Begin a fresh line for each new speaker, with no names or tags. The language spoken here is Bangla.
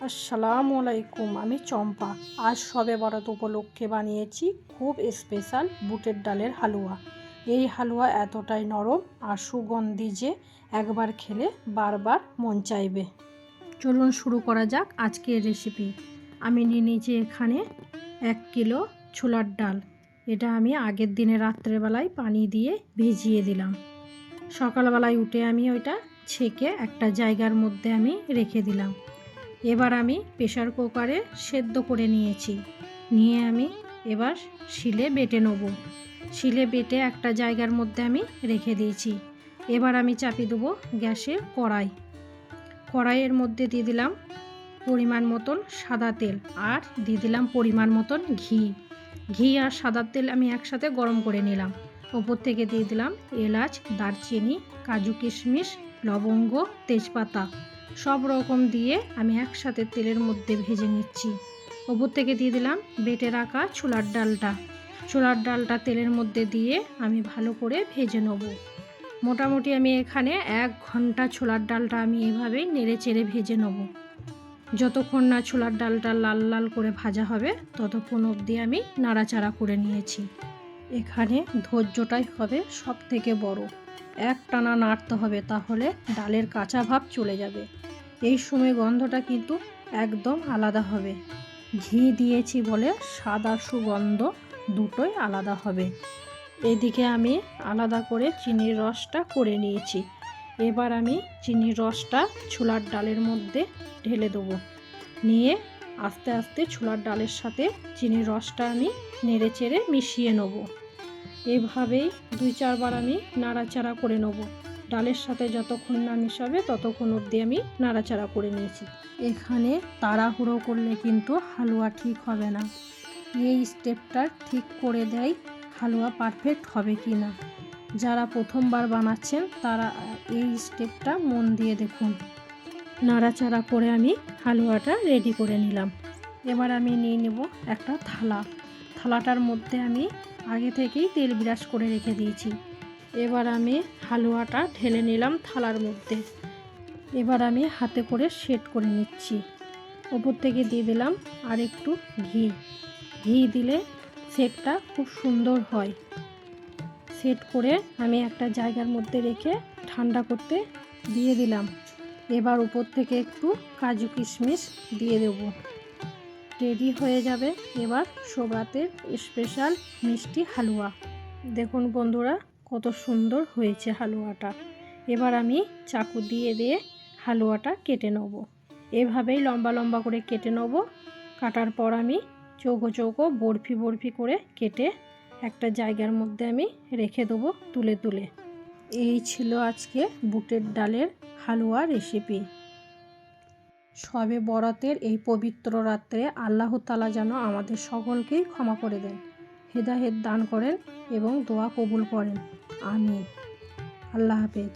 আসসালামু আলাইকুম। আমি চম্পা। আজ শবে বরাত উপলক্ষে বানিয়েছি খুব স্পেশাল বুটের ডালের হালুয়া। এই হালুয়া এতটাই নরম আর সুগন্ধি যে একবার খেলে বারবার মন চাইবে। চলুন শুরু করা যাক আজকের রেসিপি। আমি নিয়ে নিয়েছি এখানে 1 কিলো ছোলার ডাল। এটা আমি আগের দিনে রাত্রেবেলায় পানি দিয়ে ভিজিয়ে দিলাম। সকালবেলায় উঠে আমি ওইটা ছেঁকে একটা জায়গার মধ্যে আমি রেখে দিলাম। এবার আমি প্রেসার কুকারে সেদ্ধ করে নিয়েছি। নিয়ে আমি এবার শিলে বেটে নেব। শিলে বেটে একটা জায়গার মধ্যে আমি রেখে দিয়েছি। এবার আমি চাপিয়ে দেবো গ্যাসে কড়াই। কড়াইয়ের মধ্যে দিয়ে দিলাম পরিমাণ মতন সাদা তেল আর দিয়ে দিলাম পরিমাণ মতন ঘি। ঘি আর সাদা তেল আমি একসাথে গরম করে নিলাম। ওপর থেকে দিয়ে দিলাম এলাচ, দারচিনি, কাজু কিশমিশ, লবঙ্গ, তেজপাতা সব রকম দিয়ে আমি একসাথে তেলের মধ্যে ভেজে নিচ্ছি। ওপর থেকে দিয়ে দিলাম বেটে রাখা ছোলার ডালটা। ছোলার ডালটা তেলের মধ্যে দিয়ে আমি ভালো করে ভেজে নেব। মোটামুটি আমি এখানে 1 ঘন্টা ছোলার ডালটা আমি এভাবেই নেড়ে চেড়ে ভেজে নেব। যতক্ষণ না ছোলার ডালটা লাল লাল করে ভাজা হবে ততক্ষণ অবধি আমি নাড়াচাড়া করে নিয়েছি। এখানে ধৈর্যটাই হবে সব থেকে বড়। একটানা নাড়তে হবে, তাহলে ডালের কাঁচা ভাব চলে যাবে। এই সময় গন্ধটা কিন্তু একদম আলাদা হবে। ঘি দিয়েছি বলে স্বাদ আর সুগন্ধ দুটোই আলাদা হবে। এদিকে আমি আলাদা করে চিনির রসটা করে নিয়েছি। এবার আমি চিনির রসটা ছোলার ডালের মধ্যে ঢেলে দেবো। নিয়ে আস্তে আস্তে ছোলার ডালের সাথে চিনির রসটা আমি নেড়ে চেড়ে মিশিয়ে নেব। এভাবেই 2-4 বার আমি নাড়াচাড়া করে নেব। ডালের সাথে যতক্ষণ না মিশাবে ততক্ষণ অবধি আমি নাড়াচাড়া করে নিয়েছি। এখানে তাড়াহুড়ো করলে কিন্তু হালুয়া ঠিক হবে না। এই স্টেপটা ঠিক করে দেয় হালুয়া পারফেক্ট হবে কি না। যারা প্রথমবার বানাচ্ছেন তারা এই স্টেপটা মন দিয়ে দেখুন। নাড়াচাড়া করে আমি হালুয়াটা রেডি করে নিলাম। এবার আমি নিয়ে নেব একটা থালা। থালাটার মধ্যে আমি আগে থেকেই তেল ব্রাশ করে রেখে দিয়েছি। এবার আমি হালুয়াটা ঢেলে নিলাম থালার মধ্যে। এবার আমি হাতে করে সেট করে নিচ্ছি। ওপর থেকে দিয়ে দিলাম আর একটু ঘি। ঘি দিলে সেটটা খুব সুন্দর হয়। সেট করে আমি একটা জায়গার মধ্যে রেখে ঠান্ডা করতে দিয়ে দিলাম। এবার উপর থেকে একটু কাজু কিশমিশ দিয়ে দেব। রেডি হয়ে যাবে এবার শোবরাতের স্পেশাল মিষ্টি হালুয়া। দেখুন বন্ধুরা কত সুন্দর হয়েছে হালুয়াটা। এবার আমি চাকু দিয়ে দিয়ে হালুয়াটা কেটে নেব। এভাবেই লম্বা লম্বা করে কেটে নেব। কাটার পর আমি চৌকো চৌকো বরফি বরফি করে কেটে একটা জায়গার মধ্যে আমি রেখে দেবো তুলে তুলে। এই ছিল আজকে বুটের ডালের হালুয়া রেসিপি। শবে বরাতের এই পবিত্র রাত্রে আল্লাহ তাআলা যেন আমাদের সকলকেই ক্ষমা করে দেন, হেদায়েত দান করেন এবং দোয়া কবুল করেন। আমিন। আল্লাহ হাফেজ।